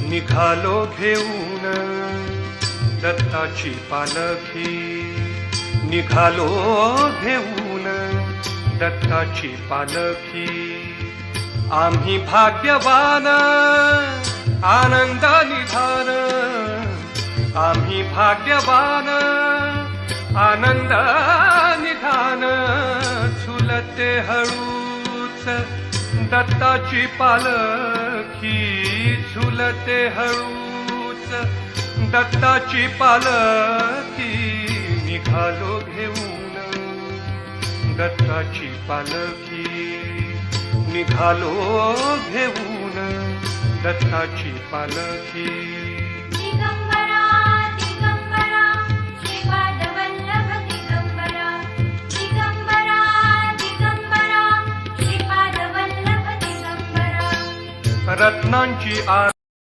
निघालो घेऊन दत्ताची पालखी, निघालो घेऊन दत्ताची पालखी. आम्ही भाग्यवान आनंद निधान, आम्ही भाग्यवान आनंद निधान. झुलते हळूच दत्ताची पालखी, झुलते हळूच दत्ताची पालखी. निघालो घेऊन दत्ताची पालखी, निघालो घेऊन दत्ताची पालखी. दिगंबरा दिगंबरा श्रीपाद वल्लभ दिगंबरा, दिगंबरा दिगंबरा श्रीपाद वल्लभ दिगंबरा. रत्नांची